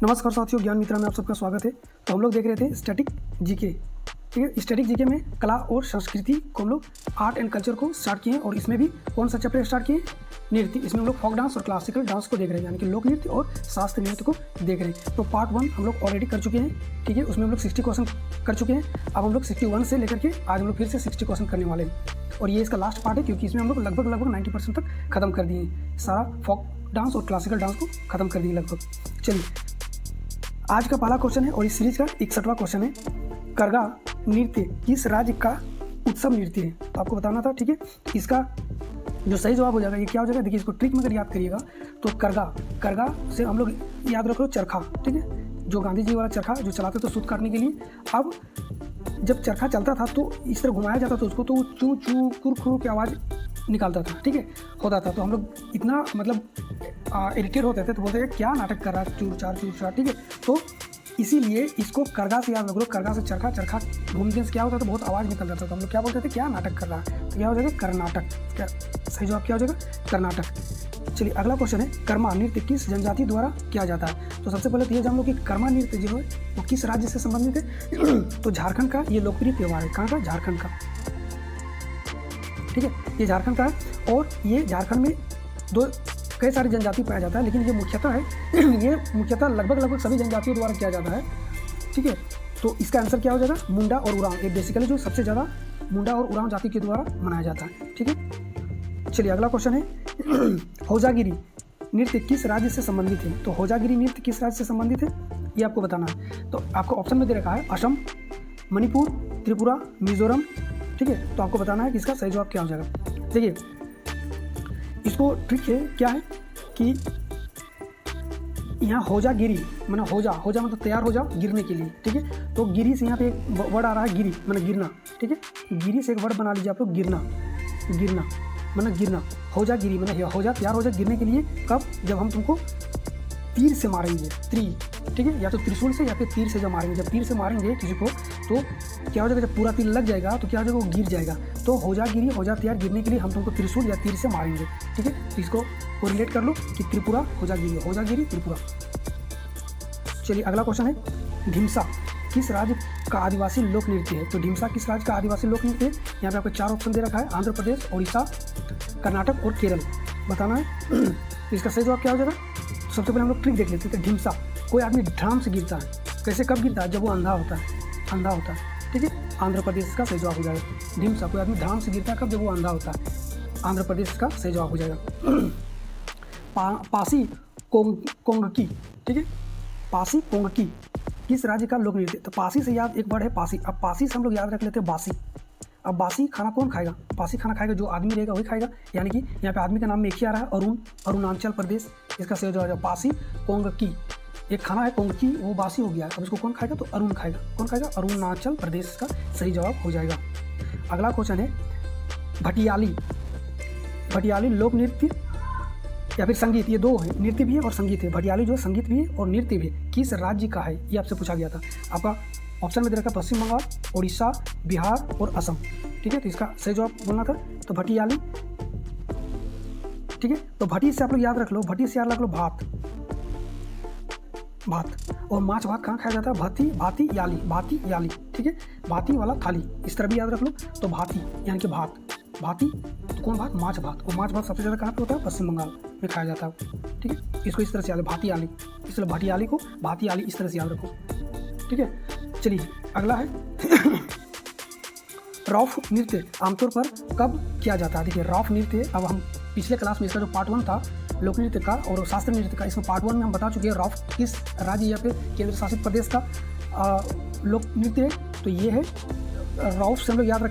नमस्कार साथियों, ज्ञान मित्रा में आप सबका स्वागत है। तो हम लोग देख रहे थे स्टैटिक जीके। ठीक है, स्टैटिक जीके में कला और संस्कृति को हम लोग आर्ट एंड कल्चर को स्टार्ट किए हैं और इसमें भी कौन सा चैप्टर स्टार्ट किए? नृत्य। इसमें हम लोग फोक डांस और क्लासिकल डांस को देख रहे हैं, यानी कि लोक नृत्य और शास्त्रीय नृत्य को देख रहे हैं। तो पार्ट 1 हम लोग ऑलरेडी कर चुके हैं। ठीक है, उसमें हम लोग 60 क्वेश्चन कर चुके हैं। अब हम लोग 61 से लेकर के आज हम लोग फिर से 60 क्वेश्चन करने वाले हैं और ये इसका लास्ट पार्ट है, क्योंकि इसमें हम लोग लगभग 90% तक खत्म कर दिए हैं। सारा फोक डांस और क्लासिकल डांस को खत्म कर दिए लगभग। चलिए, आज का पहला क्वेश्चन है और इस सीरीज का 61वां क्वेश्चन है। करगा नृत्य किस राज्य का उत्सव नृत्य है? तो आपको बताना था। ठीक है, इसका जो सही जवाब हो जाएगा ये क्या हो जाएगा? देखिए, इसको ट्रिक में अगर याद करिएगा तो करगा से हम लोग याद रख लो चरखा। ठीक है, जो गांधी जी वाला चरखा जो चलाते थे सूत काटने के लिए। अब जब चरखा चलता था तो इस तरह घुमाया जाता था उसको, तो वो चू चू कुर खुर की आवाज़ निकालता था। ठीक है, होता था। तो हम लोग इतना इरिटेट होते थे, तो बोलते थे क्या नाटक कर रहा है, चूर चार। ठीक है, तो इसीलिए इसको करगा से याद रख लो। करगा से चरखा घूमने से क्या होता था, बहुत आवाज़ निकल जाता था। हम लोग क्या बोलते थे, क्या नाटक कर रहा है, तो क्या हो जाएगा? कर्नाटक। क्या सही जवाब क्या हो जाएगा? कर्नाटक। चलिए, अगला क्वेश्चन है, कर्मा नृत्य किस जनजाति द्वारा किया जाता है? तो सबसे पहले तो ये जान लो कि कर्मा नृत्य जो है वो किस राज्य से संबंधित है? तो झारखंड का ये लोकप्रिय त्यौहार है। कहाँ का? झारखंड का। ठीक है, ये झारखंड का है और ये झारखंड में कई सारी जनजाति पाया जाता है, लेकिन ये मुख्यतः लगभग सभी जनजातियों द्वारा किया जाता है। ठीक है, तो इसका आंसर क्या हो जाएगा? मुंडा और उरांव। ये बेसिकली जो सबसे ज़्यादा मुंडा और उरांव जाति के द्वारा मनाया जाता है। ठीक है, चलिए अगला क्वेश्चन है, होजागिरी नृत्य किस राज्य से संबंधित है? तो होजागिरी नृत्य किस राज्य से संबंधित है ये आपको बताना है। तो आपको ऑप्शन में दे रखा है असम, मणिपुर, त्रिपुरा, मिजोरम। ठीक है, तो आपको बताना है कि इसका सही जवाब क्या हो जाएगा। देखिए, इसको ट्रिक है क्या है कि यहाँ होजागिरी माना होजा मतलब तैयार हो जाओ गिरने के लिए। ठीक है, तो गिरी से यहाँ पे एक वर्ड आ रहा है, गिरी माना गिरना। ठीक है, गिरी से एक वर्ड बना लीजिए आप लोग, गिरना माना गिरना। होजागिरी माना होजा तैयार हो जा गिरने के लिए। कब? जब हम तुमको तीर से मारेंगे। ठीक है, या तो त्रिशूल से या फिर तीर से जब मारेंगे। जब तीर से मारेंगे किसी को तो क्या हो जाएगा? जब पूरा तीर लग जाएगा तो क्या हो जाएगा? वो गिर जाएगा। तो होजागिरी होजा तैयार गिरने के लिए हम तुमको त्रिशूल या तीर से मारेंगे। ठीक है, तो इसको रिलेट कर लो कि त्रिपुरा होजागिरी त्रिपुरा। चलिए अगला क्वेश्चन है, ढिमसा किस राज्य का आदिवासी लोक नृत्य है? तो ढिमसा किस राज्य का आदिवासी लोक नृत्य है? यहाँ पे आपको 4 ऑप्शन दे रखा है, आंध्र प्रदेश, उड़ीसा, कर्नाटक और केरल। बताना है। तो इसका सही जवाब क्या हो जाएगा? सबसे पहले हम लोग ट्रिक देख लेते हैं। ढिमसा, कोई आदमी ड्राम से गिरता है। कैसे, कब गिरता है? जब वो अंधा होता है। ठीक है, आंध्र प्रदेश का सही जवाब हो जाएगा। ढिमसा, कोई आदमी ड्राम से गिरता है कब? जब वो अंधा होता है। आंध्र प्रदेश का सही जवाब हो जाएगा। पासी कोंगकी। ठीक है, पासी कोंगकी किस राज्य का लोक नृत्य? तो पासी से याद एक वर्ड है पासी। अब पासी से हम लोग याद रख लेते हैं बासी। अब बासी खाना कौन खाएगा? बासी खाना खाएगा जो आदमी रहेगा वही खाएगा, यानी कि यहाँ पे आदमी का नाम में एक ही आ रहा है, अरुणाचल प्रदेश। इसका सही जवाब पासी कोंगकी। एक खाना है कोंगकी, वो बासी हो गया। अब इसको कौन खाएगा? तो अरुण खाएगा। कौन खाएगा? अरुणाचल प्रदेश का सही जवाब हो जाएगा। अगला क्वेश्चन है, भटियाली लोक नृत्य या फिर संगीत, ये दो है, नृत्य भी है और संगीत है। भटियाली जो है संगीत भी है और नृत्य भी है। किस राज्य का है ये आपसे पूछा गया था। आपका ऑप्शन में दे रखा पश्चिम बंगाल, उड़ीसा, बिहार और असम। ठीक है, तो इसका सही जवाब बोलना था। तो भटियाली। ठीक है, तो भटी से आप लोग याद रख लो, भात और माछ भात कहाँ खाया जाता है? भाती याली। ठीक है, भाती वाला थाली, इस तरह भी याद रख लो। तो भाती यानी कि भाती तो कौन भात? माछ भात। और माछ भात सबसे ज़्यादा कहाँ पे होता है? पश्चिम बंगाल में खाया जाता है। ठीक है, इसको इस तरह से याद है, भाती याली। इसलिए भटियाली को भाती याली इस तरह से याद रखो। ठीक है, चलिए अगला है, रॉफ नृत्य आमतौर पर कब किया जाता है? देखिए, रॉफ नृत्य, अब हम पिछले क्लास में इसका जो पार्ट 1 था लोक नृत्य का और शास्त्रीय नृत्य का, इसमें पार्ट 1 में हम बता चुके हैं रॉफ किस राज्य या फिर केंद्र शासित प्रदेश का लोक नृत्य है। तो ये है, रॉफ से हम लोग याद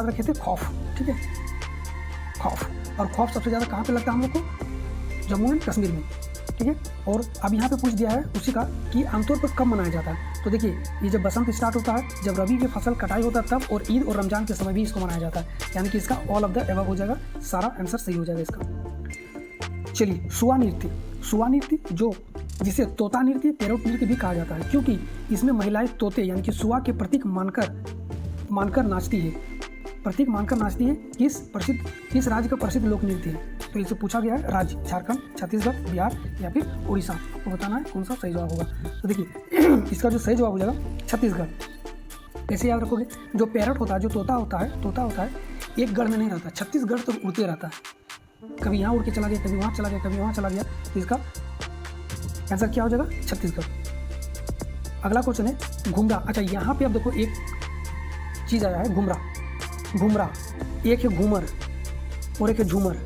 रखे थे खौफ। ठीक है, खौफ। और खौफ सबसे ज़्यादा कहाँ पे लगता है हम लोग को? जम्मू एंड कश्मीर में। ठीक है, और अब यहाँ पे पूछ दिया है उसी का कि आमतौर पर कब मनाया जाता है। तो देखिए, ये जब बसंत स्टार्ट होता है, जब रबी की फसल कटाई होता है तब, और ईद और रमजान के समय भी इसको मनाया जाता है। यानी कि इसका ऑल ऑफ द एबव हो जाएगा, सारा आंसर सही हो जाएगा इसका। चलिए, सुआ नृत्य जो जिसे तोता नृत्य, पैरोट नृत्य भी कहा जाता है, क्योंकि इसमें महिलाएं तोते यानी कि सुआ के प्रतीक मानकर नाचती है। किस राज्य का प्रसिद्ध लोक नृत्य है? तो इससे पूछा गया है राज्य झारखंड, छत्तीसगढ़, बिहार या फिर उड़ीसा। आपको बताना है कौन सा सही जवाब होगा। तो देखिए इसका जो सही जवाब हो जाएगा छत्तीसगढ़। कैसे याद रखोगे, जो पैरट होता है, जो तोता होता है एक गढ़ में नहीं रहता, 36 गढ़ तो उड़ते रहता है, कभी यहाँ उड़ के चला गया, कभी वहाँ चला गया, कभी वहाँ चला गया। तो इसका आंसर क्या हो जाएगा छत्तीसगढ़। अगला क्वेश्चन है घुमरा। अच्छा यहाँ पे अब देखो एक चीज़ आया है घुमरा, एक है घूमर और एक है झूमर,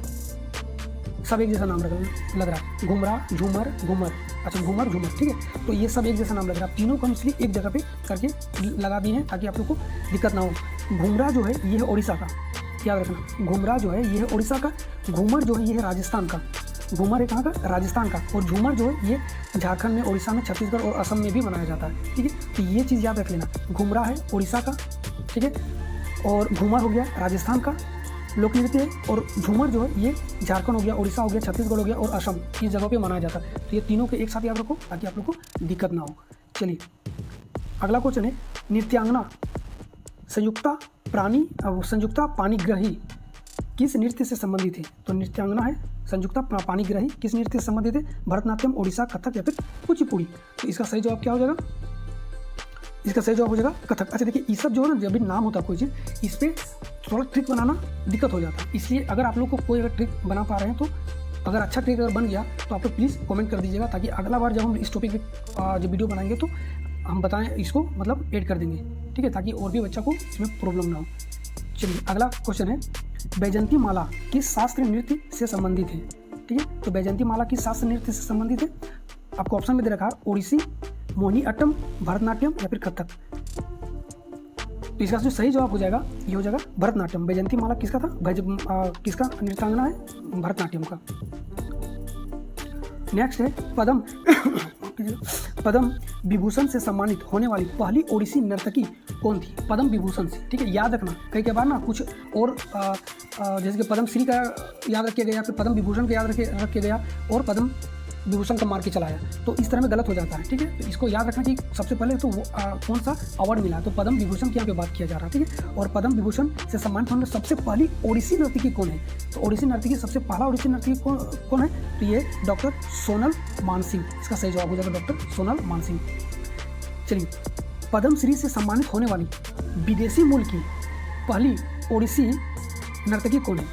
सब एक जैसा नाम लग रहा है, घुमरा, झूमर, घूमर। अच्छा घूमर, झूमर, ठीक है। तो ये सब एक जैसा नाम लग रहा है, तीनों को हम इसलिए एक जगह पे करके लगा दिए हैं ताकि आप लोग को दिक्कत ना हो। घुमरा जो है ये है उड़ीसा का, याद रखना। घुमरा जो है ये है उड़ीसा का, घूमर जो है ये है राजस्थान का, घूमर है कहाँ का, राजस्थान का, और झूमर जो है ये झारखंड में, उड़ीसा में, छत्तीसगढ़ और असम में भी मनाया जाता है, ठीक है। तो ये चीज़ याद रख लेना, घुमरा है उड़ीसा का, ठीक है, और घूमर हो गया राजस्थान का लोक नृत्य है, और झूमर जो है ये झारखंड हो गया, उड़ीसा हो गया, छत्तीसगढ़ हो गया और असम, इस जगह पे मनाया जाता है। तो ये तीनों के एक साथ याद रखो ताकि आप लोग को दिक्कत ना हो। चलिए अगला क्वेश्चन है नृत्यांगना संयुक्ता पाणिग्राही किस नृत्य से संबंधित है। तो नृत्यांगना है संयुक्ता पाणिग्राही किस नृत्य से संबंधित है, भरतनाट्यम, ओडिशा, कथक या फिर कुचिपुड़ी। तो इसका सही जवाब क्या हो जाएगा, इसका सही जवाब हो जाएगा कथक। अच्छा देखिए ये सब जो है ना, जब भी नाम होता है कोई चीज़, इस पर थोड़ा ट्रिक बनाना दिक्कत हो जाता है, इसलिए अगर आप लोग को कोई अगर ट्रिक बना पा रहे हैं तो अगर अच्छा ट्रिक अगर बन गया तो आप लोग प्लीज़ कमेंट कर दीजिएगा, ताकि अगला बार जब हम इस टॉपिक पे जब वीडियो बनाएंगे तो हम बताएं इसको, मतलब ऐड कर देंगे, ठीक है, ताकि और भी बच्चा को इसमें प्रॉब्लम ना हो। चलिए अगला क्वेश्चन है बैजंती माला किस शास्त्रीय नृत्य से संबंधित है, ठीक है। तो बैजंती माला किस शास्त्रीय नृत्य से संबंधित है, आपको ऑप्शन में दे रखा है ओडिसी, मोहिनी अट्टम, भरतनाट्यम या फिर कथक। तो इसका जो सही जवाब हो जाएगा ये हो जाएगा भरतनाट्यम। बैजंती माला किसका था, किसका नृत्यांगना है, भरतनाट्यम का। नेक्स्ट है पद्म विभूषण से सम्मानित होने वाली पहली ओडिसी नर्तकी कौन थी। पद्म विभूषण से, ठीक है, याद रखना। कई बार ना कुछ और जैसे कि पद्म श्री का याद रखा गया, फिर पद्म विभूषण का याद रखे गया और पद्म विभूषण का मार के चलाया, तो इस तरह में गलत हो जाता है, ठीक है। तो इसको याद रखना कि सबसे पहले तो कौन सा अवार्ड मिला, तो पद्म विभूषण की यहाँ पे बात किया जा रहा है, ठीक है। और पद्म विभूषण से सम्मानित होने सबसे पहली ओडिसी नर्तकी कौन है, तो ओडिसी नर्तकी सबसे पहला ओडिसी नर्तकी कौन है, तो ये डॉक्टर सोनल मानसिंह। इसका सही जवाब हो जाएगा डॉक्टर सोनल मानसिंह। चलिए पद्म श्री से सम्मानित होने वाली विदेशी मूल की पहली ओडिसी नर्तकी कौन है।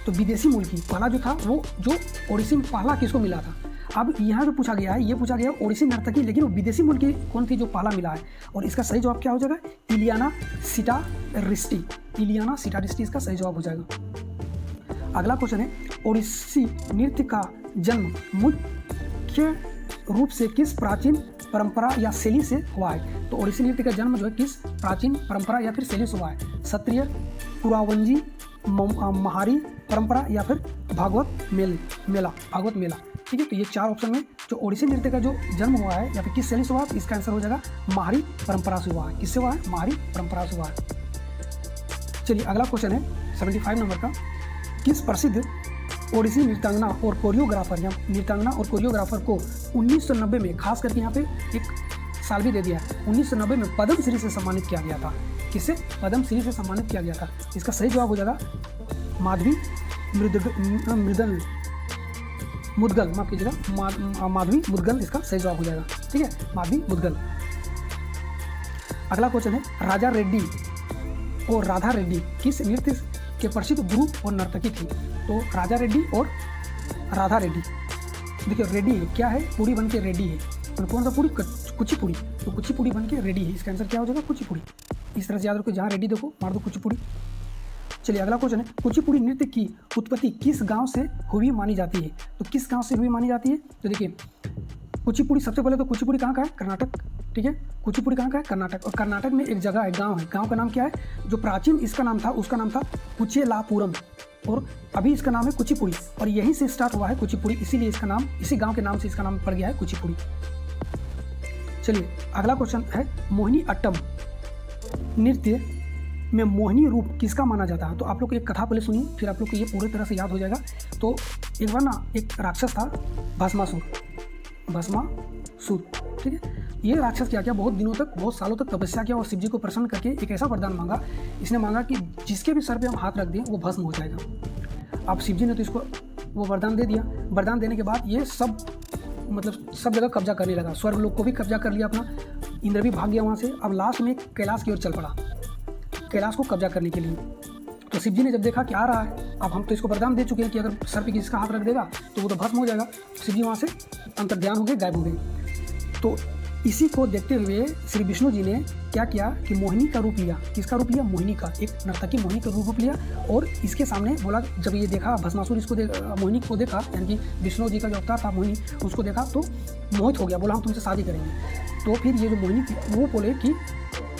तो विदेशी मूल की पहला जो था वो जो ओडिसी में पहला किसको मिला था। अब यहाँ जो पूछा गया है, ये पूछा गया ओडिसी नर्तकी, लेकिन वो विदेशी मूल की कौन थी जो पहला मिला है, और इसका सही जवाब क्या हो जाएगा, इलियाना सिटारिस्टी। इलियाना सिटारिस्टी इसका सही जवाब हो जाएगा। अगला क्वेश्चन है ओडिसी नृत्य का जन्म मुख्य रूप से किस प्राचीन परंपरा या शैली से हुआ है। तो ओडिसी नृत्य का जन्म जो है किस प्राचीन परंपरा या फिर शैली से हुआ है, क्षत्रिय, पुरावंजी, महारी परंपरा या फिर भागवत मेला, ठीक है। तो ये चार ऑप्शन में जो ओडिसी नृत्य का जो जन्म हुआ है या फिर किस शैली से हुआ है, इसका आंसर हो जाएगा महारी परंपरा से हुआ है। किससे हुआ है, महारी परंपरा से हुआ है। चलिए अगला क्वेश्चन है 75 नंबर का, किस प्रसिद्ध ओडिसी नृत्यांगना और कोरियोग्राफर को 1990 में, खास करके यहाँ पे एक साल भी दे दिया है, 1990 में पद्मश्री से सम्मानित किया गया था। किससे, पद्मश्री से सम्मानित किया गया था। इसका सही जवाब हो जाएगा माधवी मुदगल, माफ कीजिएगा, माधवी मुदगल इसका सही जवाब हो जाएगा, ठीक है, माधवी मुदगल। अगला क्वेश्चन है राजा रेड्डी और राधा रेड्डी किस नृत्य के प्रसिद्ध गुरु और नर्तकी थी। तो राजा रेड्डी और राधा रेड्डी, देखिए रेड्डी क्या है, पूड़ी बन के रेड्डी है, और कौन सा पूड़ी, कुचिपुड़ी। तो कुचिपुड़ी बन के रेडी है, इसका आंसर क्या हो जाएगा, कुचिपुड़ी। इस तरह से याद रखो, जहाँ रेडी देखो मार दो कुचिपुड़ी। चलिए अगला क्वेश्चन है कुचिपुड़ी नृत्य की उत्पत्ति किस गांव से हुई मानी जाती है। तो किस गांव से हुई मानी जाती है, तो देखिए कुचिपुड़ी, सबसे पहले तो कुचिपुड़ी कहाँ का है, कर्नाटक, ठीक है। कुचिपुड़ी कहाँ का है, कर्नाटक, और कर्नाटक में एक जगह है, गांव है, गांव का नाम क्या है, जो प्राचीन इसका नाम था उसका नाम था कुचेलापुरम, और अभी इसका नाम है कुचिपुड़ी, और यहीं से स्टार्ट हुआ है कुचिपुड़ी, इसीलिए इसका नाम, इसी गाँव के नाम से इसका नाम पड़ गया है कुचिपुड़ी। चलिए अगला क्वेश्चन है मोहिनी अट्टम नृत्य में मोहिनी रूप किसका माना जाता है। तो आप लोग एक कथा पहले सुनिए, फिर आप लोग को ये पूरी तरह से याद हो जाएगा। तो एक बार ना एक राक्षस था भस्मासुर, ठीक है। ये राक्षस क्या किया, बहुत दिनों तक, बहुत सालों तक तपस्या किया और शिव जी को प्रसन्न करके एक ऐसा वरदान मांगा, इसने मांगा कि जिसके भी सर पे हम हाथ रख दें वो भस्म हो जाएगा। अब शिव जी ने तो इसको वो वरदान दे दिया। वरदान देने के बाद ये सब मतलब सब जगह कब्जा करने लगा, स्वर्ग लोक को भी कब्जा कर लिया अपना, इंद्र भी भाग गया वहाँ से। अब लास्ट में कैलाश की ओर चल पड़ा, कैलाश को कब्जा करने के लिए। तो शिव जी ने जब देखा कि आ रहा है, अब हम तो इसको वरदान दे चुके हैं कि अगर सर पे किसका हाथ रख देगा तो वो तो भस्म हो जाएगा। शिव जी वहाँ से अंतर्ध्यान हो गए, गायब हो गए। तो इसी को देखते हुए श्री विष्णु जी ने क्या किया कि मोहिनी का रूप लिया। किसका रूप लिया? मोहिनी का, एक नर्तकी मोहिनी का रूप लिया। और इसके सामने बोला, जब ये देखा भस्मासुर इसको मोहिनी को देखा, यानी कि विष्णु जी का जो अवतार था मोहिनी, उसको देखा तो मोहित हो गया, बोला हम तुमसे शादी करेंगे। तो फिर ये जो मोहिनी थी वो बोले कि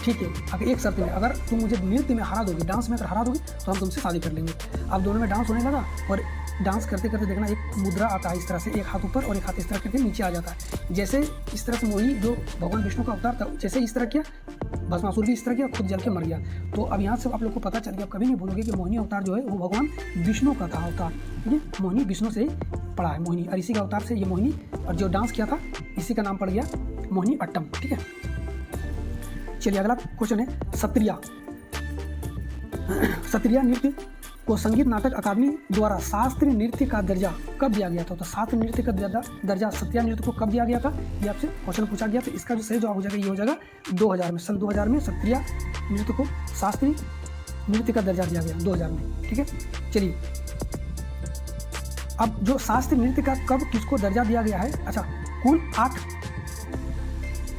ठीक है, अगर एक शर्त में, अगर तुम मुझे नृत्य में हरा दोगे, डांस में अगर हरा दोगे तो हम तुमसे शादी कर लेंगे। अब दोनों में डांस होने लगा और डांस करते करते देखना एक मुद्रा आता है इस तरह से, एक हाथ ऊपर और एक हाथ इस तरह करके नीचे आ जाता है। जैसे इस तरह से मोहिनी जो भगवान विष्णु का अवतार था, जैसे इस तरह किया, भस्मासुर भी इस तरह किया, खुद जल के मर गया। तो अब यहाँ से आप लोग को पता चल गया, कभी नहीं भूलोगे कि मोहिनी अवतार जो है वो भगवान विष्णु का था अवतार। ठीक है, मोहिनी विष्णु से पड़ा है मोहिनी, और इसी का अवतार से ये मोहिनी, और जो डांस किया था इसी का नाम पड़ गया मोहिनी अट्टम। ठीक है, चलिए अगला क्वेश्चन है सत्रिया। सत्रिया नृत्य को संगीत नाटक अकादमी द्वारा शास्त्रीय नृत्य का दर्जा कब दिया गया था? तो शास्त्रीय नृत्य का दर्जा सत्रिया नृत्य को कब दिया गया था, ये आपसे क्वेश्चन पूछा गया। तो इसका जो सही जवाब हो जाएगा, ये हो जाएगा 2000 में, सन 2000 में सत्रिया नृत्य को शास्त्रीय नृत्य का दर्जा दिया गया 2000 में। ठीक है, चलिए अब जो शास्त्रीय नृत्य का कब किसको दर्जा दिया गया है? अच्छा, कुल 8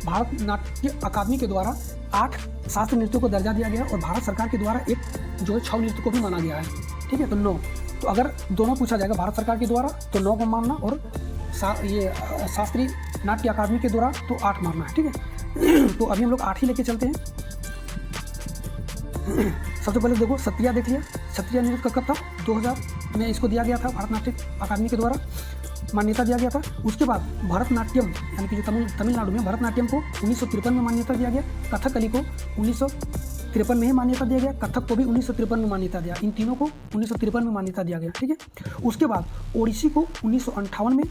भारत नाट्य अकादमी के द्वारा 8 शास्त्रीय नृत्यों को दर्जा दिया गया और भारत सरकार के द्वारा एक जो 6 नृत्य को भी माना गया है। ठीक है, तो 9। तो अगर दोनों पूछा जाएगा भारत सरकार के द्वारा तो 9 को मानना, और ये शास्त्रीय नाट्य अकादमी के द्वारा तो 8 मानना है। ठीक है, तो अभी हम लोग 8 ही लेके चलते हैं। सबसे पहले देखो सत्रिया देख लिया। सत्रिया नृत्य का कब था? 2000 में इसको दिया गया था, भारत नाट्य अकादमी के द्वारा मान्यता दिया गया था। उसके बाद भरतनाट्यम, यानी कि जो तमिलनाडु में भरतनाट्यम को 1953 में मान्यता दिया गया, कथकली को 1953 में ही मान्यता दिया गया, कथक को भी 1953 में मान्यता दिया, इन तीनों को 1953 में मान्यता दिया गया। ठीक है, उसके बाद ओडिसी को 1958 में,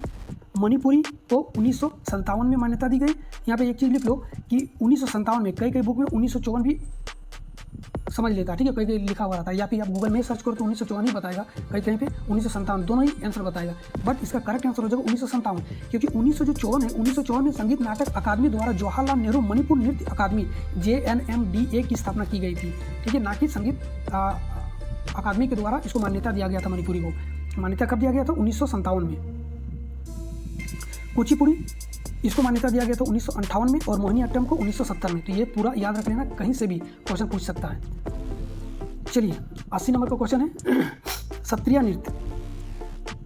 मणिपुरी को 1957 में मान्यता दी गई। यहाँ पे एक चीज़ लिख लो कि 1957 में, कई बुक में 1954 भी समझ लेता है। ठीक है, कहीं लिखा हुआ रहता है, या फिर आप गूगल में सर्च करो तो 1954 ही बताएगा, कहीं पे 1957, दोनों ही आंसर बताएगा। बट इसका करेक्ट आंसर हो जाएगा 1957, क्योंकि 1954 है, 1954 में संगीत नाटक अकादमी द्वारा जवाहरलाल नेहरू मणिपुर नृत्य अकादमी JNMDA की स्थापना की गई थी। ठीक है, ना कि संगीत अकादमी के द्वारा इसको मान्यता दिया गया था। मणिपुरी को मान्यता कब दिया गया था? 1957 में। कुचिपुड़ी इसको मान्यता दिया गया था 1958 में, और मोहिनी अट्टम को 1970 में। तो ये पूरा याद रख लेना, कहीं से भी क्वेश्चन पूछ सकता है। चलिए 80 नंबर का क्वेश्चन है, सत्रिया नृत्य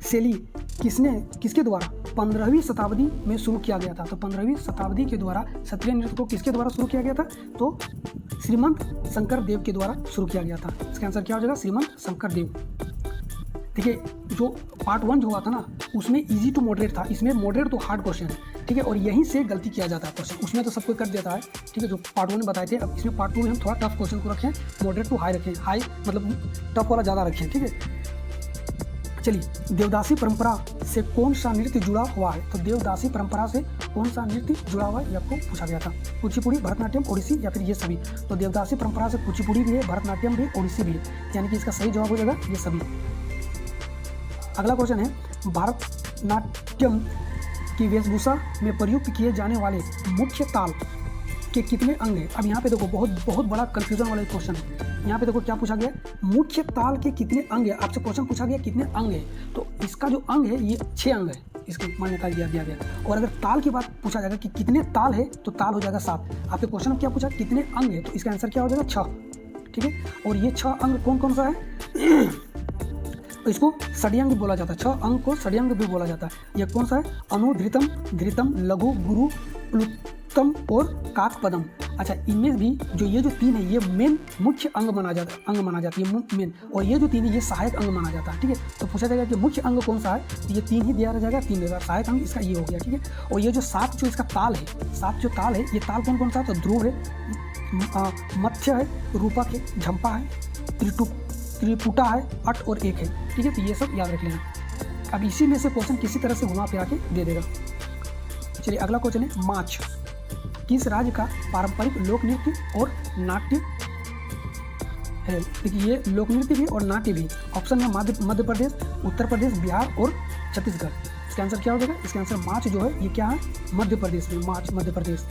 शैली किसके द्वारा 15वीं शताब्दी में शुरू किया गया था? तो 15वीं शताब्दी के द्वारा सत्रिया नृत्य को किसके द्वारा शुरू किया गया था? तो श्रीमंत शंकर देव के द्वारा शुरू किया गया था। इसका आंसर क्या हो जाएगा? श्रीमंत शंकर देव। देखिए, जो पार्ट 1 जो हुआ था ना, उसमें इजी टू मॉडरेट था, इसमें मॉडरेट तो हार्ड क्वेश्चन है। ठीक है, और यहीं से गलती किया जाता है क्वेश्चन, उसमें तो सब कोई कर देता है। ठीक है, जो पार्ट 1 में बताए थे, अब इसमें पार्ट 2 में हम थोड़ा टफ क्वेश्चन को रखें, मॉडरेट टू हाई रखें, हाई मतलब टफ वाला ज़्यादा रखें। ठीक है, चलिए देवदासी परंपरा से कौन सा नृत्य जुड़ा हुआ है? तो देवदासी परंपरा से कौन सा नृत्य जुड़ा हुआ है, ये आपको पूछा गया था। कुचिपुड़ी, भरतनाट्यम, ओडिसी, या फिर ये सभी? तो देवदासी परंपरा से कुचिपुड़ी भी है, भरतनाट्यम भी, ओडिसी भी है, यानी कि इसका सही जवाब हो जाएगा ये सभी। अगला क्वेश्चन है, भरतनाट्यम की वेशभूषा में प्रयुक्त किए जाने वाले मुख्य ताल के कितने अंग हैं? अब यहाँ पे देखो बहुत बड़ा कंफ्यूजन वाला क्वेश्चन है। यहाँ पे देखो क्या पूछा गया, मुख्य ताल के कितने अंग है? आपसे क्वेश्चन पूछा गया कितने अंग है, तो इसका जो अंग है ये 6 अंग है, इसकी मान्यता दिया गया। और अगर ताल की बात पूछा जाएगा कि कितने ताल है, तो ताल हो जाएगा 7। आपके क्वेश्चन में क्या पूछा, कितने अंग है, तो इसका आंसर क्या हो जाएगा 6। ठीक है, और ये 6 अंग कौन कौन सा है? इसको षड्यंग बोला जाता है, 6 अंग को षड्यंग भी बोला जाता है। यह कौन सा है? अनु, धृतम, लघु, गुरु, प्लुतम और काकपदम। अच्छा, इनमें भी जो ये जो 3 है, ये मेन मुख्य अंग माना जाता है मेन, और ये जो 3 है ये सहायक अंग माना जाता है। ठीक है, तो पूछा जाएगा कि मुख्य अंग कौन सा है, तो ये 3 ही दिया जाएगा, 3 देगा, सहायक अंग इसका ये हो गया। ठीक है, और ये जो 7 जो इसका ताल है, 7 जो ताल है, ये ताल कौन कौन सा है? तो ध्रुव है, मत्स्य है, रूपक है, झंपा है, त्रिपुटा है, अट और एक है। ठीक है, तो ये सब याद रख लेना। अब इसी में से क्वेश्चन किसी तरह से घुमा फिरा के दे देगा। चलिए अगला क्वेश्चन है, माछ किस राज्य का पारंपरिक लोक नृत्य और नाट्य है। देखिए ये लोक नृत्य भी और नाट्य भी। ऑप्शन है मध्य प्रदेश, उत्तर प्रदेश, बिहार और छत्तीसगढ़। इसका आंसर क्या हो जाएगा? इसका आंसर मार्च जो है ये क्या है? मध्य प्रदेश में, मार्च मध्य प्रदेश।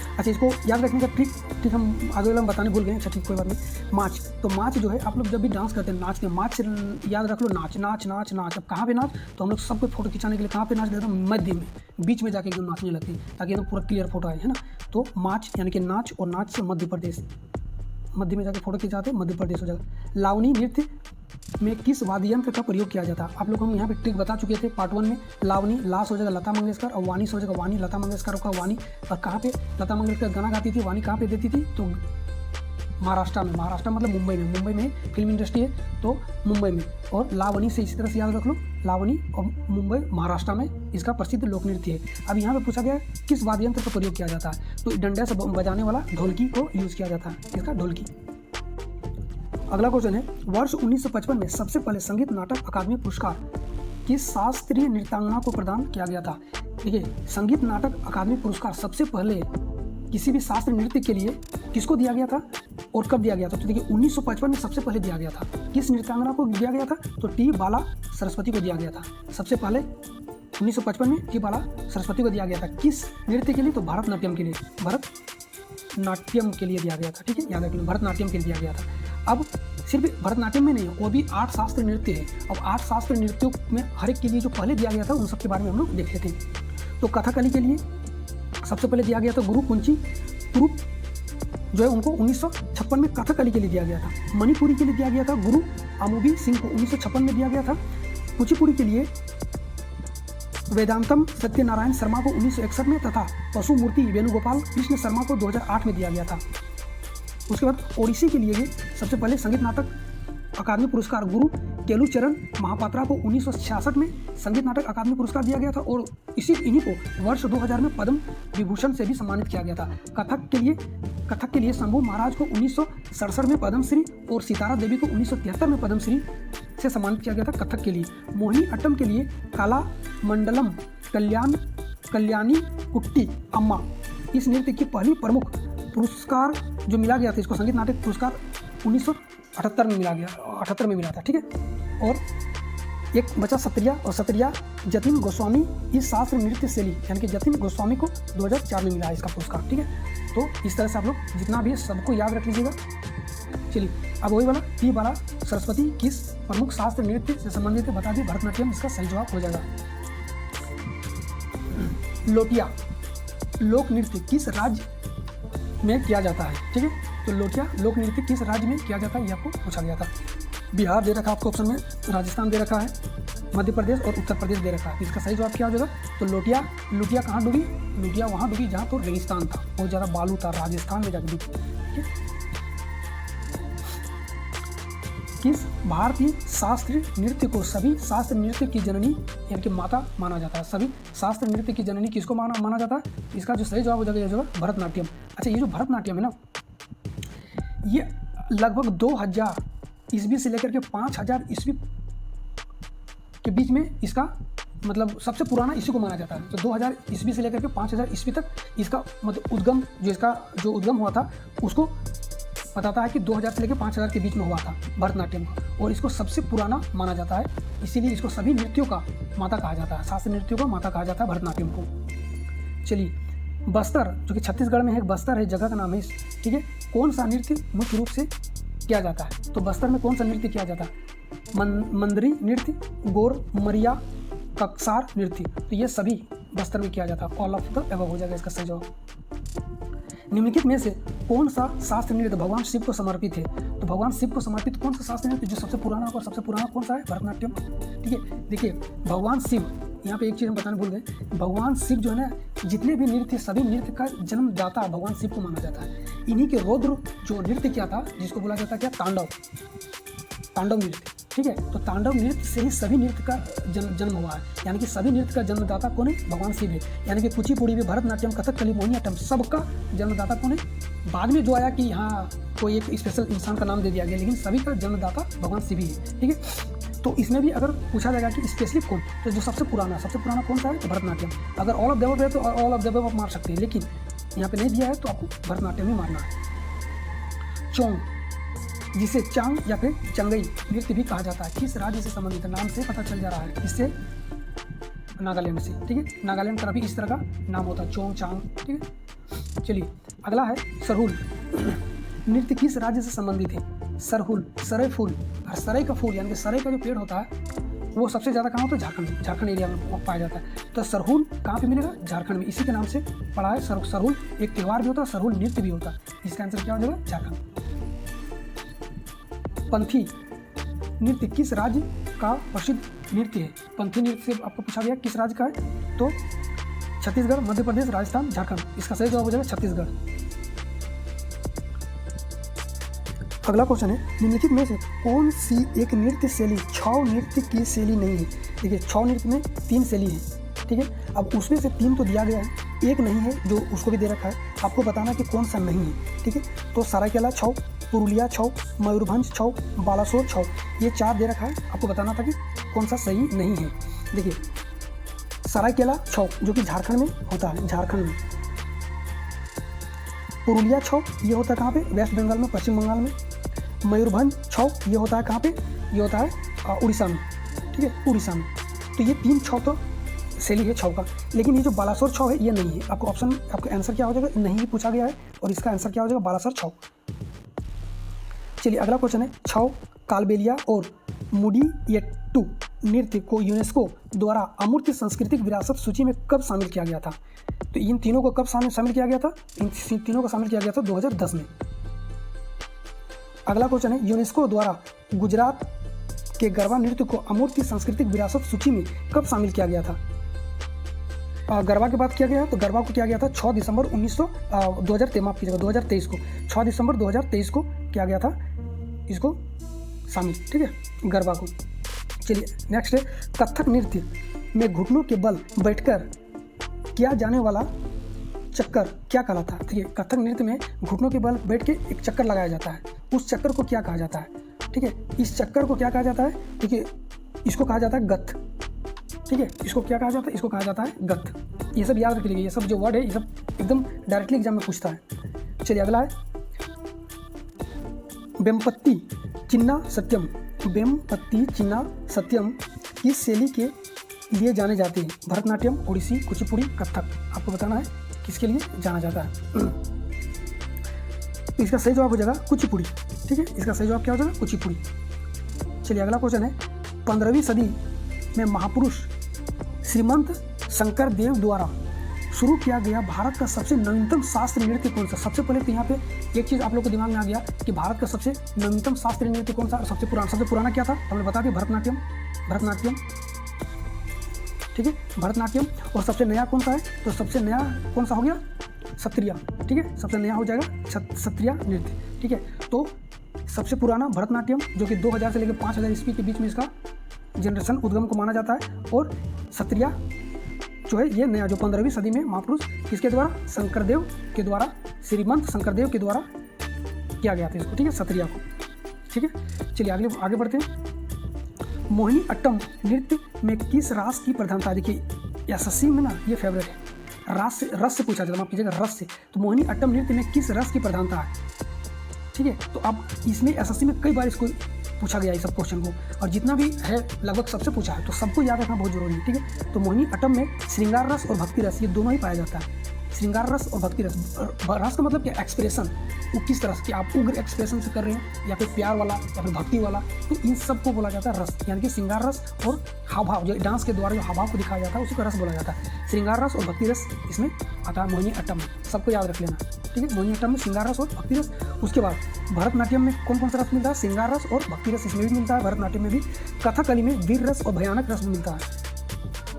अच्छा, इसको याद रखने का ट्रिक हम आगे वाला बताने भूल गए। अच्छा ठीक, कोई बात नहीं। मार्च, तो मार्च जो है आप लोग जब भी डांस करते हैं, नाचते हैं, मार्च याद रख लो, नाच नाच नाच नाच। अब कहाँ पे नाच? तो हम लोग सबको फोटो खिंचाने के लिए कहाँ पे नाच देते हैं? मध्य में, बीच में जाके एकदम नाचने लगते हैं ताकि एकदम पूरा क्लियर फोटो आए, है ना। तो मार्च यानी कि नाच, और नाच से मध्य प्रदेश, मध्य में जाके फोटो खिंचाते हैं, मध्य प्रदेश हो जाएगा। लावनी नृत्य में किस वाद्य यंत्र का प्रयोग किया जाता है? आप लोग हम यहाँ पे ट्रिक बता चुके थे पार्ट 1 में। लावनी, लास हो जाएगा लता मंगेशकर, और वानी हो जाएगा वानी, लता मंगेशकर का वानी। और कहाँ पे लता मंगेशकर गाना गाती थी, वानी कहाँ पे देती थी? तो महाराष्ट्र में। महाराष्ट्र मतलब मुंबई में, मुंबई में फिल्म इंडस्ट्री है तो मुंबई में। और लावनी से इसी तरह से याद रख लो, लावनी और मुंबई महाराष्ट्र में इसका प्रसिद्ध लोक नृत्य है। अब यहाँ पे पूछा गया किस वाद्य यंत्र का प्रयोग किया जाता है? तो डंडे से बजाने वाला ढोलकी को यूज़ किया जाता है, इसका ढोलकी। अगला क्वेश्चन है, वर्ष 1955 में सबसे पहले संगीत नाटक अकादमी पुरस्कार किस शास्त्रीय नृत्यांगना को प्रदान किया गया था? देखिए, संगीत नाटक अकादमी पुरस्कार सबसे पहले किसी भी शास्त्रीय नृत्य के लिए किसको दिया गया था और कब दिया गया था? तो देखिए 1955 में सबसे पहले दिया गया था। किस नृत्यांगना को दिया गया था? तो टी बाला सरस्वती को दिया गया था। सबसे पहले 1955 में टी बाला सरस्वती को दिया गया था। किस नृत्य के लिए? तो भरतनाट्यम के लिए, भरतनाट्यम के लिए दिया गया था। ठीक है, याद रखिए, भरतनाट्यम के लिए दिया गया था। अब सिर्फ भरतनाट्यम में नहीं, वो भी 8 शास्त्रीय नृत्य है। अब 8 शास्त्रीय नृत्यों में हर एक के लिए जो पहले दिया गया था उन सब के बारे में हम लोग देख लेते हैं। तो कथकली के लिए सबसे पहले दिया गया था गुरु कुंची तुरुप, जो है उनको 1956 में कथकली के लिए दिया गया था। मणिपुरी के लिए दिया गया था गुरु अमुबी सिंह को 1956 में दिया गया था। कुचिपुड़ी के लिए वेदांतम सत्यनारायण शर्मा को 1961 में तथा पशु मूर्ति वेणुगोपाल कृष्ण शर्मा को 2008 में दिया गया था। उसके बाद ओडिसी के लिए भी सबसे पहले संगीत नाटक अकादमी पुरस्कार गुरु केलुचरण महापात्रा को 1966 में संगीत नाटक अकादमी पुरस्कार दिया गया था, और इन्हीं को वर्ष 2000 में पद्म विभूषण से भी सम्मानित किया गया था। कथक के लिए शंभू महाराज को 1967 में पद्मश्री और सितारा देवी को 1973 में पद्मश्री से सम्मानित किया गया था कथक के लिए। मोहिनी अट्टम के लिए काला मंडलम कल्याणी कुट्टी अम्मा, इस नृत्य की पहली प्रमुख पुरस्कार जो मिला गया था, इसको संगीत नाटक पुरस्कार 1978 में मिला गया, 78 में मिला था। ठीक है, और एक बचा सत्रिया, और सत्रिया जतिन गोस्वामी इस शास्त्रीय नृत्य शैली यानी कि जतिन गोस्वामी को 2004 में मिला है इसका पुरस्कार। ठीक है, तो इस तरह से आप लोग जितना भी है सबको याद रख लीजिएगा। चलिए, अब वही वाला टी बाला सरस्वती किस प्रमुख शास्त्रीय नृत्य से संबंधित है? बता दिए भरतनाट्यम, इसका सही जवाब हो जाएगा। लोटिया लोक नृत्य किस राज्य में किया जाता है? ठीक है, तो लोटिया लोक नृत्य किस राज्य में किया जाता है ये आपको पूछा गया था। बिहार दे रखा है आपको ऑप्शन में, राजस्थान दे रखा है, मध्य प्रदेश और उत्तर प्रदेश दे रखा है। इसका सही जवाब क्या हो जाएगा? तो लोटिया कहाँ डूबी? लोटिया वहाँ डूबी जहाँ तो रेगिस्तान था, बहुत ज़्यादा बालू था, राजस्थान में जाकर डूबी। ठीक है, किस भारतीय शास्त्रीय नृत्य को सभी शास्त्रीय नृत्य की जननी यानी कि माता माना जाता है? सभी शास्त्रीय नृत्य की जननी किसको माना जाता है? इसका जो सही जवाब हो जाएगा ये जो है भरतनाट्यम। अच्छा, ये जो भरतनाट्यम है ना, ये लगभग 2000 ईस्वी से लेकर के 5000 ईस्वी के बीच में इसका मतलब सबसे पुराना इसी को माना जाता है। तो 2000 ईस्वी से लेकर के 5000 ईस्वी तक इसका मतलब उद्गम जो उद्गम हुआ था उसको बताता है कि 2000 से लेकर 5000 के बीच में हुआ था भरतनाट्यम का, और इसको सबसे पुराना माना जाता है। इसीलिए इसको सभी नृत्यों का माता कहा जाता है, शास्त्रीय नृत्यों का माता कहा जाता है भरतनाट्यम को। चलिए, बस्तर जो कि छत्तीसगढ़ में है, बस्तर है, जगह का नाम है। ठीक है, कौन सा नृत्य मुख्य रूप से किया जाता है? तो बस्तर में कौन सा नृत्य किया जाता है? मंदरी नृत्य, गोरमरिया, कक्सार नृत्य, तो ये सभी बस्तर में किया जाता है। ऑल ऑफ द अबव हो जाएगा इसका सही जवाब। निम्नलिखित में से कौन सा शास्त्रीय नृत्य भगवान शिव को समर्पित है? तो भगवान शिव को समर्पित कौन सा शास्त्रीय नृत्य जो सबसे पुराना और सबसे पुराना कौन सा है? भरतनाट्यम। ठीक है, देखिए भगवान शिव, यहाँ पे एक चीज़ हम बताने भूल गए, भगवान शिव जो है ना, जितने भी नृत्य सभी नृत्य का जन्मदाता भगवान शिव को माना जाता है। इन्हीं के रौद्र जो नृत्य किया था जिसको बोला जाता है क्या? तांडव नृत्य। ठीक है, तो तांडव नृत्य से ही सभी नृत्य का जन्म हुआ है, यानी कि सभी नृत्य का जन्मदाता कौन है? भगवान शिव है। यानी कि कुचिपुड़ी भी, भरतनाट्यम, कथकली, मोहिनीअट्टम सबका जन्मदाता कौन है? बाद में जो आया कि यहाँ कोई एक स्पेशल इंसान का नाम दे दिया गया, लेकिन सभी का जन्मदाता भगवान शिव ही है। ठीक है, तो इसमें भी अगर पूछा जाएगा कि स्पेशली कौन, तो जो सबसे पुराना कौन सा है? तो भरतनाट्यम। अगर ऑल ऑफ द अबव है तो ऑल ऑफ द अबव आप मार सकते हैं, लेकिन यहाँ पे नहीं दिया है तो आपको भरतनाट्यम ही मारना है। चोंग, जिसे चांग या फिर चंगई नृत्य भी कहा जाता है, किस राज्य से संबंधित है? नाम से पता चल जा रहा है, किससे? नागालैंड से। ठीक है, नागालैंड का भी इस तरह का नाम होता है, चोंग चांग। ठीक है, चलिए अगला है सरहुल। नृत्य किस राज्य से संबंधित है? सरहुल, सरै फूल, और सरै का फूल यानी कि सरै का जो पेड़ होता है वो सबसे ज़्यादा कहाँ होता है? झारखंड, झारखंड एरिया में पाया जाता है। तो सरहुल कहाँ पे मिलेगा? झारखंड में। इसी के नाम से पड़ा है सरहुल। एक त्यौहार भी होता है, सरहुल नृत्य भी होता है। इसका आंसर क्या हो जाएगा? झारखंड। पंथी नृत्य किस राज्य का प्रसिद्ध नृत्य है? पंथी नृत्य से आपको पूछा गया किस राज्य का है, तो छत्तीसगढ़, मध्य प्रदेश, राजस्थान, झारखंड। इसका सही जवाब हो जाएगा छत्तीसगढ़। अगला क्वेश्चन है, निम्नलिखित में से कौन सी एक नृत्य शैली छौ नृत्य की शैली नहीं है? देखिए, छौ नृत्य में 3 शैली है। ठीक है, अब उसमें से 3 तो दिया गया है, एक नहीं है जो उसको भी दे रखा है। आपको बताना कि कौन सा नहीं है। ठीक है, तो सरायकेला छौ, पुरुलिया छौ, मयूरभंज छौ, बालासोर छौ, ये 4 दे रखा है। आपको बताना था कि कौन सा सही नहीं है। देखिए, सरायकेला छौ जो कि झारखंड में होता है, झारखंड में। पुरुलिया छौ ये होता है कहाँ पे? वेस्ट बंगाल में, पश्चिम बंगाल में। मयूरभंज छौ ये होता है कहाँ पे? ये होता है उड़ीसा में। ठीक है, उड़ीसा में। तो ये 3 छौ तो शैली है छौ का, लेकिन ये जो बालासोर छौ है ये नहीं है। आपको ऑप्शन, आपका आंसर क्या हो जाएगा? नहीं ही पूछा गया है, और इसका आंसर क्या हो जाएगा? बालासोर छौ। चलिए अगला क्वेश्चन है, छौ, कालबेलिया और मुडियट्टू नृत्य को यूनेस्को द्वारा अमूर्त सांस्कृतिक विरासत सूची में कब शामिल किया गया था? तो इन तीनों को कब शामिल किया गया था? इन तीनों को शामिल किया गया था 2010 में। अगला क्वेश्चन है, यूनेस्को द्वारा गुजरात के गरबा नृत्य को अमूर्त सांस्कृतिक विरासत सूची में कब शामिल किया गया था? गरबा की बात किया गया है तो गरबा को किया गया था 6 दिसंबर 2023 को 6 दिसंबर 2023 को किया गया था इसको शामिल। ठीक है, गरबा को। चलिए नेक्स्ट है, कथक नृत्य में घुटनों के बल बैठकर किया जाने वाला चक्कर क्या कहलाता है? ठीक है, कथक नृत्य में घुटनों के बल बैठ के एक चक्कर लगाया जाता है, उस चक्कर को क्या कहा जाता है? ठीक है, इस चक्कर को क्या कहा जाता है? ठीक है, इसको कहा जाता है गत। ठीक है, इसको क्या कहा जाता है? इसको कहा जाता है गत। ये सब याद रख लीजिए, ये सब जो वर्ड है ये सब एकदम डायरेक्टली एग्जाम में पूछता है। चलिए अगला है, वेमपत्ती चिन्ना सत्यम। वेमपत्ती चिन्ना सत्यम किस शैली के लिए जाने जाते हैं? भरतनाट्यम, ओडिसी, कुचिपुड़ी, कथक। आपको बताना है किसके लिए जाना जाता है। तो इसका सही जवाब हो जाएगा कुचिपुड़ी। ठीक है, इसका सही जवाब क्या हो जाएगा? कुचिपुड़ी। चलिए अगला क्वेश्चन है, 15वीं सदी में महापुरुष श्रीमंत शंकर देव द्वारा शुरू किया गया भारत का सबसे नवीनतम शास्त्रीय नृत्य कौन सा? सबसे पहले तो यहाँ पे एक चीज़ आप लोग को दिमाग में आ गया कि भारत का सबसे नवीनतम शास्त्रीय नृत्य कौन सा? सबसे पुराना क्या था? हमने बता दिया भरतनाट्यम। ठीक है, भरतनाट्यम। और सबसे नया कौन सा है? तो सबसे नया कौन सा हो गया? सत्रिया। ठीक है, सबसे नया हो जाएगा सत्रिया नृत्य। ठीक है, तो सबसे पुराना भरतनाट्यम जो कि 2000 से लेकर 5000 ईस्वी के बीच में इसका जनरेशन उद्गम को माना जाता है, और सत्रिया जो है ये नया जो 15वीं सदी में महापुरुष किसके द्वारा? शंकरदेव के द्वारा, श्रीमंत शंकरदेव के द्वारा किया गया था इसको। ठीक है, सत्रिया को। ठीक है, चलिए आगे बढ़ते हैं। मोहिनी अट्टम नृत्य में किस रास की प्रधानता? देखिए एसएससी में ना ये फेवरेट है, रस से पूछा जाता है, माफ कीजिएगा, रस से। तो मोहिनी अट्टम नृत्य में किस रस की प्रधानता है? ठीक है, तो अब इसमें एसएससी में कई बार इसको पूछा गया है सब क्वेश्चन को, और जितना भी है लगभग सबसे पूछा है, तो सबको याद रखना बहुत जरूरी है। ठीक है, तो मोहिनी अट्टम में श्रृंगार रस और भक्ति रस ये दोनों ही पाया जाता है। श्रृंगार रस और भक्ति रस। रस का मतलब क्या? एक्सप्रेशन, वो किस तरह से, आप उग्र एक्सप्रेशन से कर रहे हैं या फिर प्यार वाला या फिर भक्ति वाला, तो इन सब को बोला जाता है रस। यानी कि श्रृंगार रस और हाव भाव, जो डांस के द्वारा जो हाव भाव को दिखाया जाता है उसी का रस बोला जाता है। श्रृंगार रस और भक्ति रस इसमें आता है मोहिनी अट्टम में, सबको याद रख लेना। ठीक है, मोहिनी अट्टम में श्रृंगार रस और भक्ति रस। उसके बाद भरतनाट्यम में कौन कौन सा रस मिलता है? श्रृंगार रस और भक्ति रस इसमें भी मिलता है, भरतनाट्यम में भी। कथकली में वीर रस और भयानक रस भी मिलता है।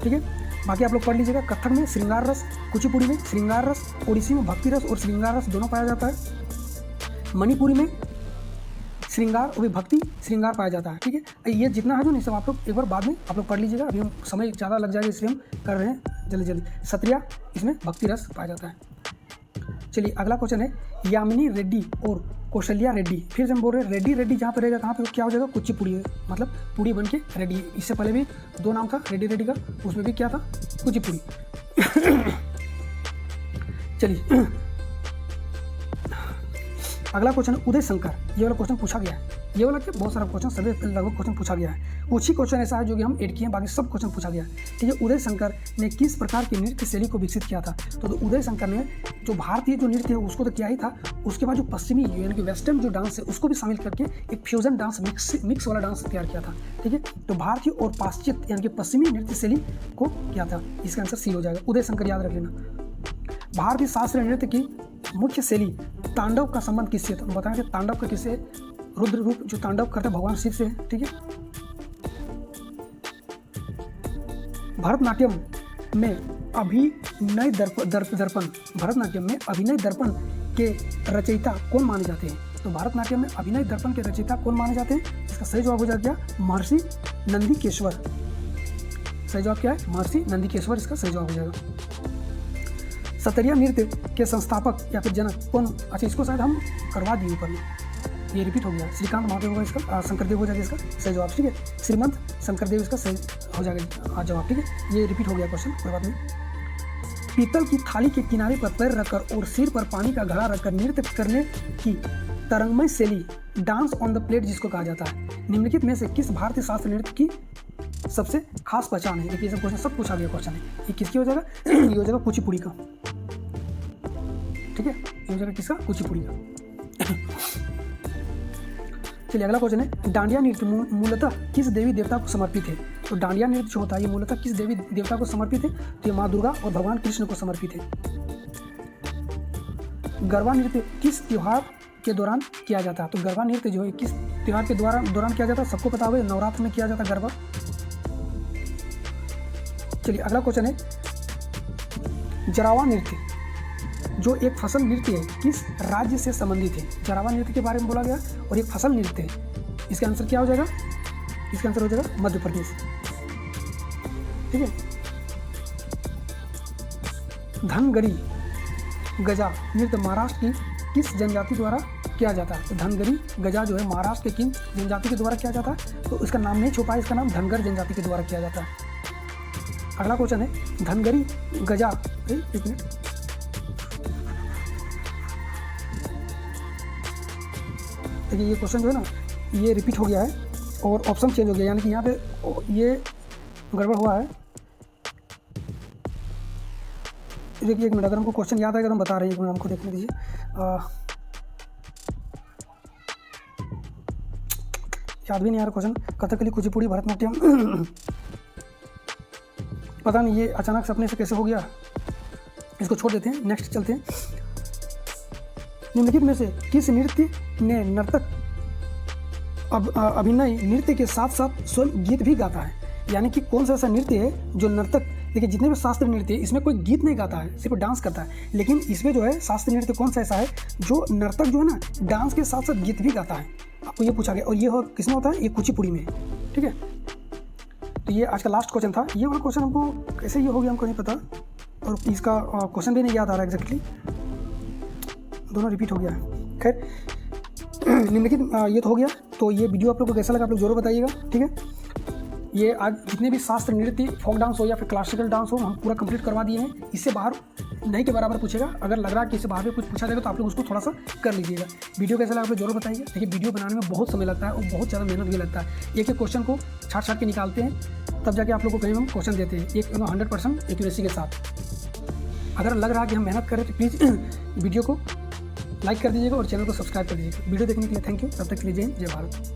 ठीक है, बाकी आप लोग पढ़ लीजिएगा। कथक में श्रृंगार रस, कुचिपुड़ी में श्रृंगार रस, ओडिसी में भक्ति रस और श्रृंगार रस दोनों पाया जाता है। मणिपुरी में श्रृंगार और भक्ति श्रृंगार पाया जाता है। ठीक है, ये जितना है जो नहीं सब आप लोग एक बार बाद में आप लोग पढ़ लीजिएगा, अभी हम समय ज़्यादा लग जाएगा इसलिए हम कर रहे हैं जल्दी। सत्रिया इसमें भक्ति रस पाया जाता है। चलिए अगला क्वेश्चन है, यामिनी रेड्डी और कौशल्या रेड्डी। फिर से हम बोल रहे हैं रेड्डी जहाँ पे रहेगा कहाँ पे क्या हो जाएगा? कुचिपुड़ी, मतलब पूड़ी बन के रेड्डी। इससे पहले भी 2 नाम था रेड्डी का, उसमें भी क्या था? कुचिपुड़ी। चलिए अगला क्वेश्चन है उदय शंकर। ये वाला क्वेश्चन पूछा गया है, ये वाला क्या बहुत सारा क्वेश्चन सभी लगभग क्वेश्चन पूछा गया है। कुछ ही क्वेश्चन ऐसा है जो कि हम ऐड किए हैं, बाकी सब क्वेश्चन पूछा गया है। ठीक है, उदय शंकर ने किस प्रकार की नृत्य शैली को विकसित किया था? तो उदय शंकर ने जो भारतीय जो नृत्य है उसको तो किया ही था, उसके बाद जो पश्चिमी यानी कि वेस्टर्न जो डांस है उसको भी शामिल करके एक फ्यूजन डांस मिक्स वाला डांस तैयार किया था। ठीक है, तो भारतीय और पाश्चात्य यानी कि पश्चिमी नृत्य शैली को किया था। इसका आंसर सी हो जाएगा, उदय शंकर याद रख लेना। भारतीय शास्त्रीय नृत्य की मुख्य शैली तांडव का संबंध किससे है? तो बताएं कि तांडव का किससे? रुद्र रूप जो तांडव करते भगवान शिव से है। ठीक है, भरतनाट्यम में अभिनय दर्पण भरतनाट्यम में अभिनय दर्पण के रचयिता कौन माने जाते हैं? तो भरतनाट्यम में अभिनय दर्पण के रचयिता कौन माने जाते हैं? इसका सही जवाब हो जाएगा महर्षि नंदीकेश्वर। सही जवाब क्या है? महर्षि नंदीकेश्वर इसका सही जवाब हो जाएगा। सतरिया नृत्य के संस्थापक या फिर जनक कौन? अच्छा, इसको शायद हम करवा दिए ऊपर में, ये रिपीट हो गया। श्रीकांत महादेव होगा इसका, शंकरदेव हो जाएगा इसका सही जवाब। ठीक है, श्रीमंत शंकरदेव इसका सही हो जाएगा जवाब। ठीक है, ये रिपीट हो गया क्वेश्चन, कोई बात नहीं। पीतल की थाली के किनारे पर पैर रखकर और सिर पर पानी का घड़ा रखकर नृत्य करने की तरंगमय शैली डांस ऑन द प्लेट जिसको कहा जाता है, निम्नलिखित में से किस भारतीय शास्त्रीय नृत्य की सबसे खास पहचान है? देखिए, सब क्वेश्चन सब पूछा गया क्वेश्चन है। ये किसकी हो जाएगा? ये हो जाएगा कुचिपुड़ी का। ठीक है, ये हो जाएगा किसका? कुचिपुड़ी का। चलिए अगला क्वेश्चन है डांडिया नृत्य मूलतः किस देवी देवता को समर्पित है? तो डांडिया नृत्य जो होता है ये मूलतः किस देवी देवता को समर्पित है? तो ये माँ दुर्गा और भगवान कृष्ण को समर्पित है। गरबा नृत्य किस त्योहार के दौरान किया जाता है? तो गरबा नृत्य जो है किस त्योहार के दौरान किया जाता है? सबको पता होगा, नवरात्र में किया जाता है गरबा। चलिए अगला क्वेश्चन है जरावा नृत्य जो एक फसल नृत्य है किस राज्य से संबंधित है? जरावा नृत्य के बारे में बोला गया और एक फसल नृत्य है। इसका आंसर क्या हो जाएगा? इसका आंसर हो जाएगा मध्य प्रदेश। ठीक है, धनगरी गजा नृत्य महाराष्ट्र की किस जनजाति द्वारा किया जाता है? तो धनगरी गजा जो है महाराष्ट्र के किन जनजाति के द्वारा किया जाता है? तो इसका नाम नहीं छुपा है, इसका नाम धनगर जनजाति के द्वारा किया जाता है। अगला क्वेश्चन है धनगरी गजा, एक मिनट, देखिए ये क्वेश्चन जो है ना ये रिपीट हो गया है और ऑप्शन चेंज हो गया, यानी कि यहाँ पे ये गड़बड़ हुआ है। देखिए एक मिनट, अगर हमको क्वेश्चन याद आएगा तो हम बता रहे हैं, एक मिनट हमको देखने दीजिए। याद भी नहीं आ रहा क्वेश्चन। कथकली, कुचिपुड़ी, भरतनाट्यम पता नहीं ये अचानक से अपने से कैसे हो गया, इसको छोड़ देते हैं, नेक्स्ट चलते हैं। निम्नलिखित में से किस नृत्य ने नर्तक अभिनय नृत्य के साथ साथ स्वयं गीत भी गाता है? यानी कि कौन सा ऐसा नृत्य है जो नर्तक, देखिए जितने भी शास्त्रीय नृत्य है इसमें कोई गीत नहीं गाता है, सिर्फ डांस करता है, लेकिन इसमें जो है शास्त्रीय नृत्य कौन सा ऐसा है जो नर्तक जो है ना डांस के साथ साथ गीत भी गाता है? आपको ये पूछा गया और ये किसमें होता है? ये कुचिपुड़ी में। ठीक है, तो ये आज का लास्ट क्वेश्चन था। ये वाला क्वेश्चन हमको कैसे ये हो गया हमको नहीं पता, और इसका क्वेश्चन भी नहीं याद आ रहा एग्जैक्टली, दोनों रिपीट हो गया है। खैर निम्नलिखित ये तो हो गया। तो ये वीडियो आप लोग को कैसा लगा आप लोग जरूर बताइएगा। ठीक है, ये आज जितने भी शास्त्र नृत्य, फोक डांस हो या फिर क्लासिकल डांस हो, हम पूरा कंप्लीट करवा दिए हैं। इससे बाहर नहीं के बराबर पूछेगा, अगर लग रहा है कि इससे बाहर भी कुछ पूछा जाएगा तो आप लोग उसको थोड़ा सा कर लीजिएगा। वीडियो कैसा लगा आप लोग जरूर बताइए। देखिए वीडियो बनाने में बहुत समय लगता है और बहुत ज़्यादा मेहनत भी लगता है। एक एक क्वेश्चन को छाट के निकालते हैं, तब जाके आप लोग को कहीं हम क्वेश्चन देते हैं एक 100% एक्यूरेसी के साथ। अगर लग रहा है कि हम मेहनत करें तो प्लीज़ वीडियो को लाइक कर दीजिएगा और चैनल को सब्सक्राइब कर दीजिएगा। वीडियो देखने के लिए थैंक यू। तब तक के लिए जय हिंद, जय भारत।